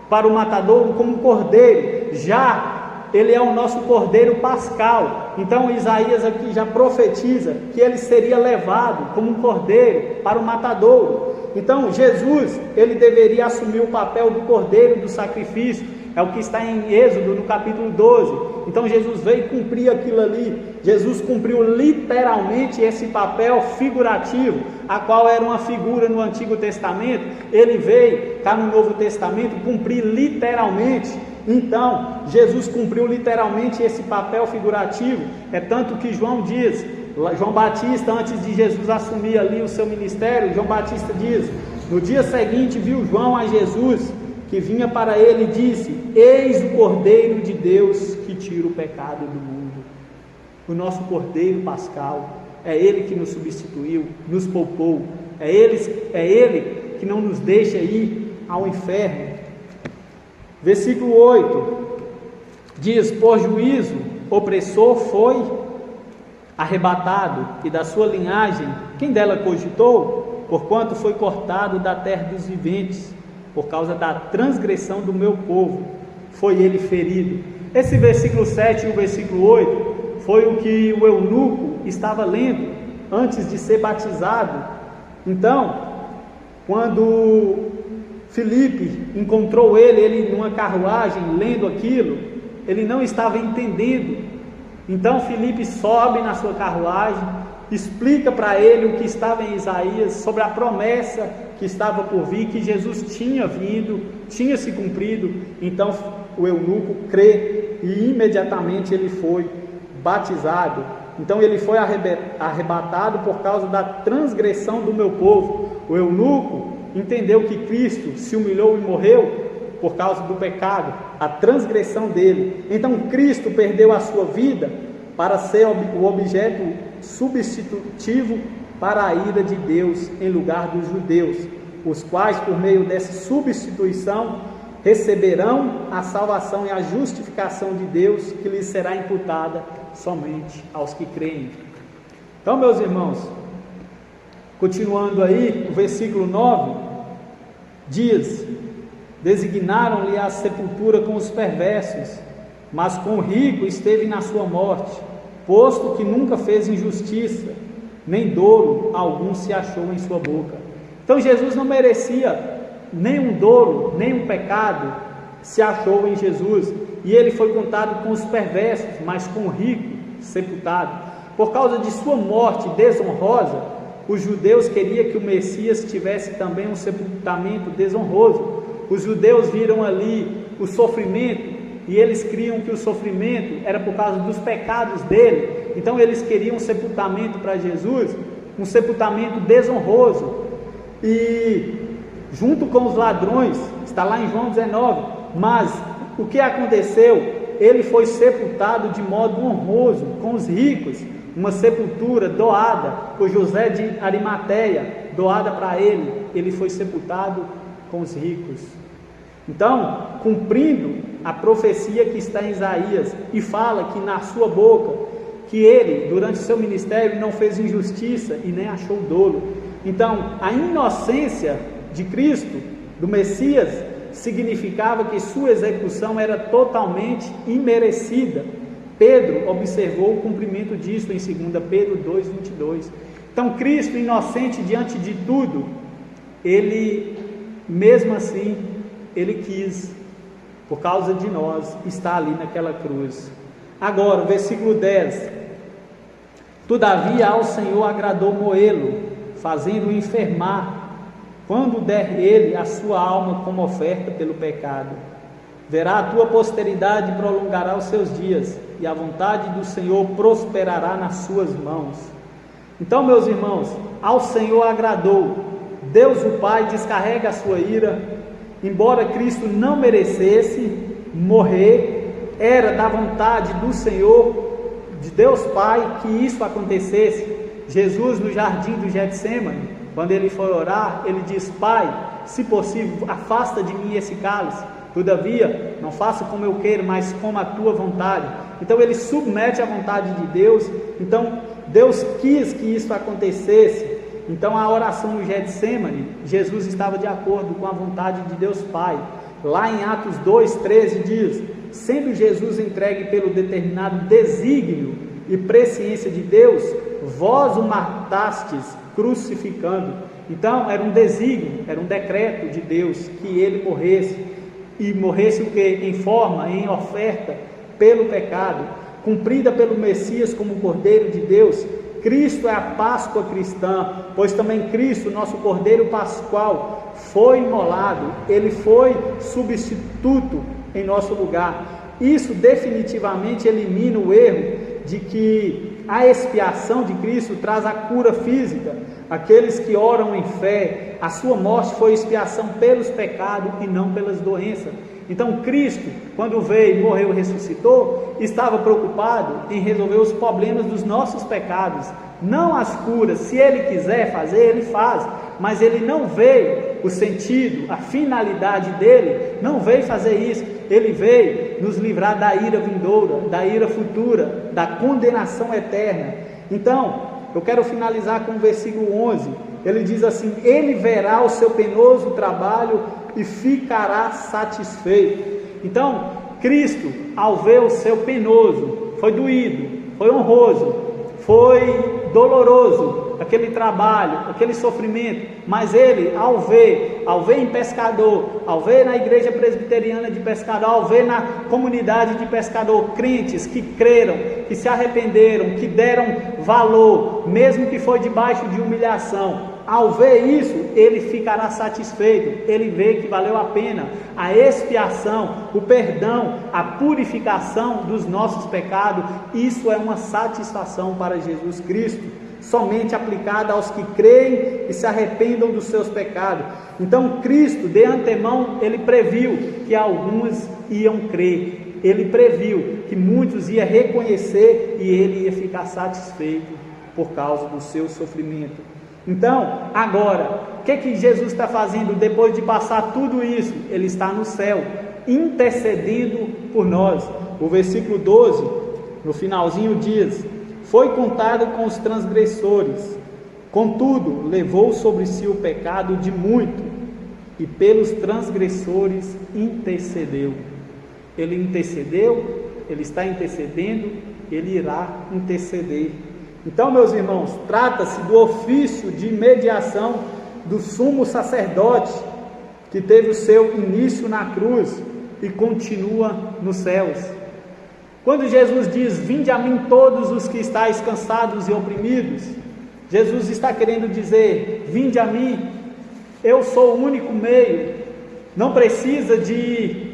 para o matadouro como cordeiro, já ele é o nosso cordeiro pascal. Então Isaías aqui já profetiza que ele seria levado como um cordeiro para o matadouro. Então Jesus, ele deveria assumir o papel do cordeiro do sacrifício, é o que está em Êxodo no capítulo 12. Então Jesus veio cumprir aquilo ali. Jesus cumpriu literalmente esse papel figurativo, a qual era uma figura no Antigo Testamento. Ele veio, cá no Novo Testamento, cumprir literalmente. Então Jesus cumpriu literalmente esse papel figurativo. É tanto que João diz, João Batista, antes de Jesus assumir ali o seu ministério, João Batista diz: no dia seguinte viu João a Jesus que vinha para ele e disse: eis o Cordeiro de Deus que tira o pecado do mundo. O nosso Cordeiro pascal, é Ele que nos substituiu, nos poupou, é Ele que não nos deixa ir ao inferno. Versículo 8 diz: por juízo opressor foi arrebatado, e da sua linhagem quem dela cogitou? Porquanto foi cortado da terra dos viventes, por causa da transgressão do meu povo, foi ele ferido. Esse versículo 7 e o versículo 8 foi o que o eunuco estava lendo antes de ser batizado. Então, quando Filipe encontrou ele numa carruagem lendo aquilo, ele não estava entendendo. Então Filipe sobe na sua carruagem, explica para ele o que estava em Isaías, sobre a promessa que estava por vir, que Jesus tinha vindo, tinha se cumprido. Então o eunuco crê e imediatamente ele foi batizado. Então ele foi arrebatado por causa da transgressão do meu povo. O eunuco entendeu que Cristo se humilhou e morreu por causa do pecado, a transgressão dele. Então Cristo perdeu a sua vida para ser o objeto substitutivo para a ira de Deus em lugar dos judeus, os quais, por meio dessa substituição, receberão a salvação e a justificação de Deus, que lhes será imputada somente aos que creem. Então, meus irmãos, continuando aí, o versículo 9 diz: designaram-lhe a sepultura com os perversos, mas com o rico esteve na sua morte, posto que nunca fez injustiça, nem dolo algum se achou em sua boca. Então Jesus não merecia nenhum dolo, nenhum pecado se achou em Jesus, e ele foi contado com os perversos, mas com o rico sepultado. Por causa de sua morte desonrosa, os judeus queriam que o Messias tivesse também um sepultamento desonroso. Os judeus viram ali o sofrimento, e eles criam que o sofrimento era por causa dos pecados dele. Então eles queriam um sepultamento para Jesus, um sepultamento desonroso. E junto com os ladrões, está lá em João 19, mas o que aconteceu? Ele foi sepultado de modo honroso, com os ricos, uma sepultura doada por José de Arimateia, doada para ele. Ele foi sepultado com os ricos. Então, cumprindo a profecia que está em Isaías, e fala que na sua boca, que ele, durante seu ministério, não fez injustiça e nem achou dolo. Então, a inocência de Cristo, do Messias, significava que sua execução era totalmente imerecida. Pedro observou o cumprimento disso em 2 Pedro 2:22. Então, Cristo, inocente diante de tudo, ele, mesmo assim, ele quis, por causa de nós, estar ali naquela cruz. Agora, o versículo 10: todavia ao Senhor agradou moê-lo, fazendo-o enfermar, quando der ele a sua alma como oferta pelo pecado. Verá a tua posteridade e prolongará os seus dias, e a vontade do Senhor prosperará nas suas mãos. Então, meus irmãos, ao Senhor agradou. Deus o Pai descarrega a sua ira. Embora Cristo não merecesse morrer, era da vontade do Senhor, de Deus Pai, que isso acontecesse. Jesus, no jardim do Getsêmani, quando ele foi orar, ele diz: Pai, se possível, afasta de mim esse cálice, todavia, não faça como eu quero, mas como a tua vontade. Então ele submete à vontade de Deus. Então Deus quis que isso acontecesse. Então a oração no Getsêmani, Jesus estava de acordo com a vontade de Deus Pai. Lá em Atos 2:13 diz: sendo Jesus entregue pelo determinado desígnio e presciência de Deus, vós o matastes crucificando. Então era um desígnio, era um decreto de Deus que ele morresse, e morresse o que? Em forma, em oferta pelo pecado, cumprida pelo Messias como Cordeiro de Deus. Cristo é a Páscoa cristã, pois também Cristo, nosso Cordeiro Pascual, foi imolado, ele foi substituto em nosso lugar. Isso definitivamente elimina o erro de que a expiação de Cristo traz a cura física. Aqueles que oram em fé, a sua morte foi expiação pelos pecados e não pelas doenças. Então Cristo, quando veio, morreu e ressuscitou, estava preocupado em resolver os problemas dos nossos pecados, não as curas. Se ele quiser fazer, ele faz, mas ele não veio, o sentido, a finalidade dele, não veio fazer isso. Ele veio nos livrar da ira vindoura, da ira futura, da condenação eterna. Então, eu quero finalizar com o versículo 11, ele diz assim: ele verá o seu penoso trabalho e ficará satisfeito. Então, Cristo, ao ver o seu penoso, foi doído, foi honroso, foi doloroso, aquele trabalho, aquele sofrimento, mas ele, ao ver em Pescador, ao ver na igreja presbiteriana de Pescador, ao ver na comunidade de Pescador, crentes que creram, que se arrependeram, que deram valor, mesmo que foi debaixo de humilhação, ao ver isso, ele ficará satisfeito, ele vê que valeu a pena a expiação, o perdão, a purificação dos nossos pecados. Isso é uma satisfação para Jesus Cristo, somente aplicada aos que creem e se arrependam dos seus pecados. Então Cristo, de antemão, ele previu que alguns iam crer, ele previu que muitos iam reconhecer e ele ia ficar satisfeito por causa do seu sofrimento. Então, agora, o que Jesus está fazendo depois de passar tudo isso? Ele está no céu, intercedendo por nós. O versículo 12, no finalzinho diz: foi contado com os transgressores, contudo, levou sobre si o pecado de muito, e pelos transgressores intercedeu. Ele intercedeu, ele está intercedendo, ele irá interceder. Então, meus irmãos, trata-se do ofício de mediação do sumo sacerdote, que teve o seu início na cruz e continua nos céus. Quando Jesus diz: vinde a mim todos os que estáis cansados e oprimidos, Jesus está querendo dizer: vinde a mim, eu sou o único meio, não precisa de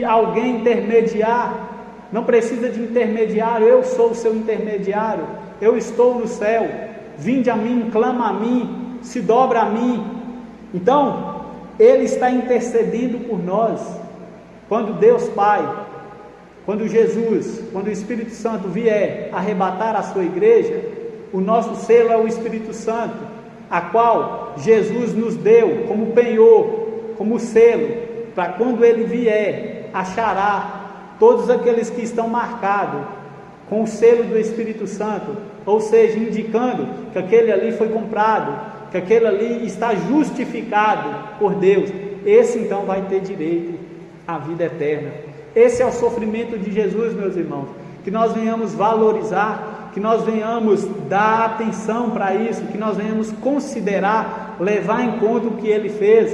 alguém intermediar, não precisa de intermediário, eu sou o seu intermediário, eu estou no céu, vinde a mim, clama a mim, se dobra a mim. Então, ele está intercedendo por nós. Quando Deus Pai, quando Jesus, quando o Espírito Santo vier arrebatar a sua igreja, o nosso selo é o Espírito Santo, a qual Jesus nos deu como penhor, como selo, para quando ele vier, achará todos aqueles que estão marcados com o selo do Espírito Santo, ou seja, indicando que aquele ali foi comprado, que aquele ali está justificado por Deus. Esse então vai ter direito à vida eterna. Esse é o sofrimento de Jesus, meus irmãos, que nós venhamos valorizar, que nós venhamos dar atenção para isso, que nós venhamos considerar, levar em conta o que ele fez,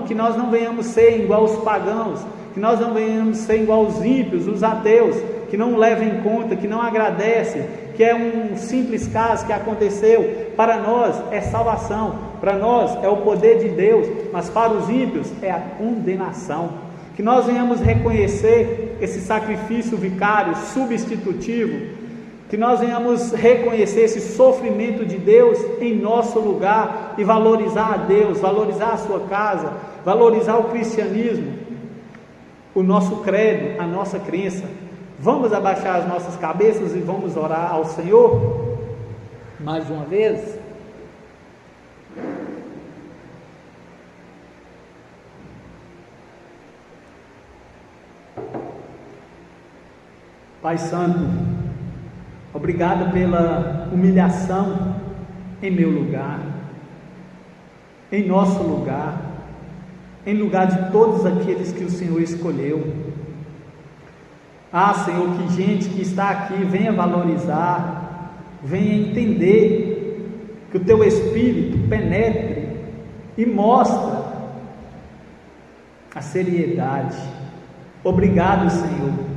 que nós não venhamos ser igual aos pagãos, que nós não venhamos ser igual aos ímpios, os ateus, que não levam em conta, que não agradecem, que é um simples caso que aconteceu. Para nós é salvação, para nós é o poder de Deus, mas para os ímpios é a condenação. Que nós venhamos reconhecer esse sacrifício vicário, substitutivo, que nós venhamos reconhecer esse sofrimento de Deus em nosso lugar e valorizar a Deus, valorizar a sua casa, valorizar o cristianismo, o nosso credo, a nossa crença. Vamos abaixar as nossas cabeças e vamos orar ao Senhor mais uma vez. Pai Santo, obrigado pela humilhação em meu lugar, em nosso lugar, em lugar de todos aqueles que o Senhor escolheu. Senhor, que gente que está aqui venha valorizar, venha entender, que o Teu Espírito penetre e mostre a seriedade. Obrigado, Senhor.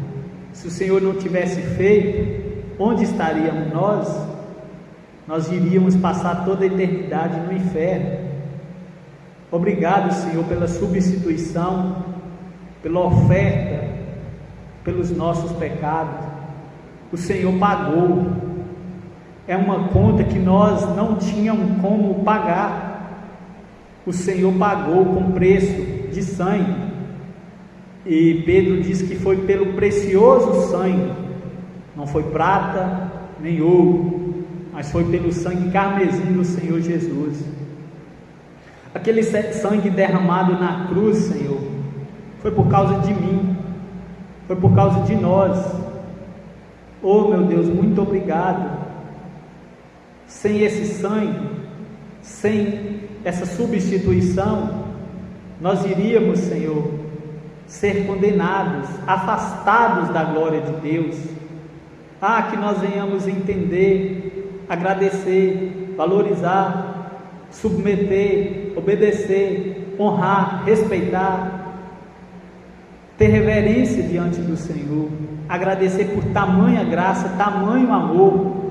Se o Senhor não tivesse feito, onde estaríamos nós? Nós iríamos passar toda a eternidade no inferno. Obrigado, Senhor, pela substituição, pela oferta, pelos nossos pecados. O Senhor pagou. É uma conta que nós não tínhamos como pagar. O Senhor pagou com preço de sangue. E Pedro diz que foi pelo precioso sangue, não foi prata nem ouro, mas foi pelo sangue carmesim do Senhor Jesus. Aquele sangue derramado na cruz, Senhor, foi por causa de mim, foi por causa de nós. Oh, meu Deus, muito obrigado. Sem esse sangue, sem essa substituição, nós iríamos, Senhor, ser condenados, afastados da glória de Deus. Que nós venhamos entender agradecer, valorizar, submeter, obedecer, honrar, respeitar, ter reverência diante do Senhor, agradecer por tamanha graça, tamanho amor,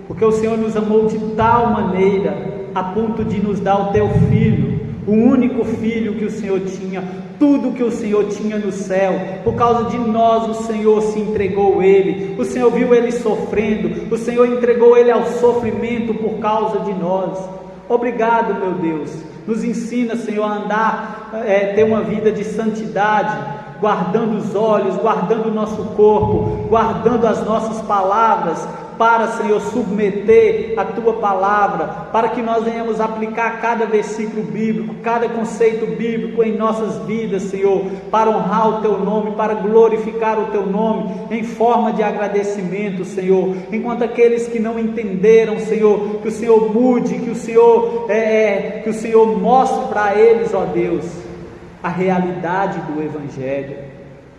porque o Senhor nos amou de tal maneira, a ponto de nos dar o teu Filho, o único Filho que o Senhor tinha, tudo que o Senhor tinha no céu, por causa de nós o Senhor se entregou Ele, o Senhor viu Ele sofrendo, o Senhor entregou Ele ao sofrimento por causa de nós. Obrigado, meu Deus, nos ensina, Senhor, a andar, ter uma vida de santidade, guardando os olhos, guardando o nosso corpo, guardando as nossas palavras, para, Senhor, submeter a Tua palavra, para que nós venhamos aplicar cada versículo bíblico, cada conceito bíblico em nossas vidas, Senhor, para honrar o Teu nome, para glorificar o Teu nome, em forma de agradecimento, Senhor, enquanto aqueles que não entenderam, Senhor, que o Senhor mude, que o Senhor mostre para eles, ó Deus, a realidade do Evangelho.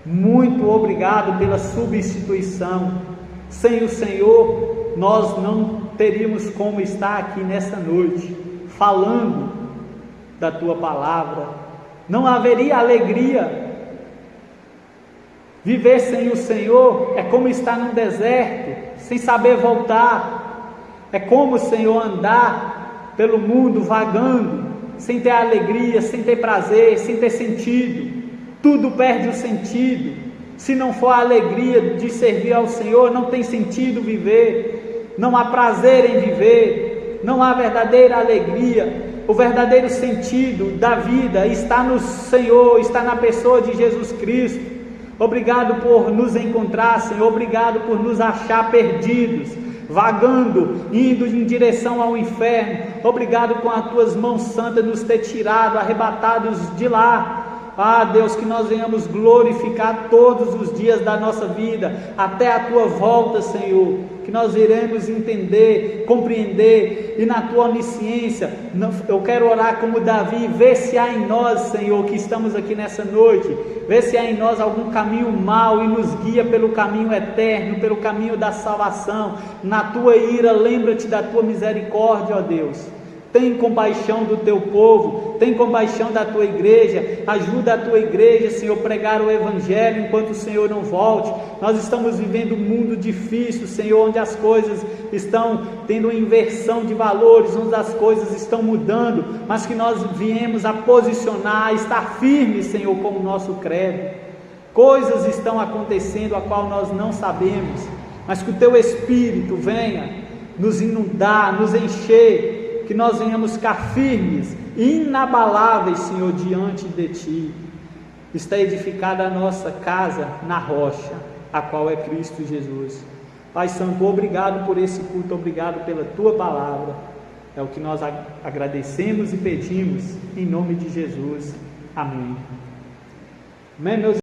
Muito obrigado pela substituição. Sem o Senhor, nós não teríamos como estar aqui nessa noite, falando da Tua palavra, não haveria alegria. Viver sem o Senhor é como estar num deserto, sem saber voltar, é como, Senhor, andar pelo mundo vagando, sem ter alegria, sem ter prazer, sem ter sentido, tudo perde o sentido. Se não for a alegria de servir ao Senhor, não tem sentido viver, não há prazer em viver, não há verdadeira alegria. O verdadeiro sentido da vida está no Senhor, está na pessoa de Jesus Cristo. Obrigado por nos encontrar, Senhor, obrigado por nos achar perdidos, vagando, indo em direção ao inferno. Obrigado com as Tuas mãos santas nos ter tirado, arrebatados de lá. Ah, Deus, que nós venhamos glorificar todos os dias da nossa vida, até a Tua volta, Senhor, que nós iremos entender, compreender, e na Tua onisciência, eu quero orar como Davi, vê se há em nós, Senhor, que estamos aqui nessa noite, vê se há em nós algum caminho mau e nos guia pelo caminho eterno, pelo caminho da salvação. Na Tua ira, lembra-te da Tua misericórdia, ó Deus. Tem compaixão do Teu povo, tem compaixão da Tua igreja, ajuda a Tua igreja, Senhor, pregar o Evangelho enquanto o Senhor não volte. Nós estamos vivendo um mundo difícil, Senhor, onde as coisas estão tendo uma inversão de valores, onde as coisas estão mudando, mas que nós viemos a posicionar, a estar firmes, Senhor, com o nosso credo. Coisas estão acontecendo a qual nós não sabemos, mas que o Teu Espírito venha nos inundar, nos encher, que nós venhamos ficar firmes e inabaláveis, Senhor, diante de Ti. Está edificada a nossa casa na rocha, a qual é Cristo Jesus. Pai Santo, obrigado por esse culto, obrigado pela Tua palavra. É o que nós agradecemos e pedimos, em nome de Jesus. Amém. Amém, meus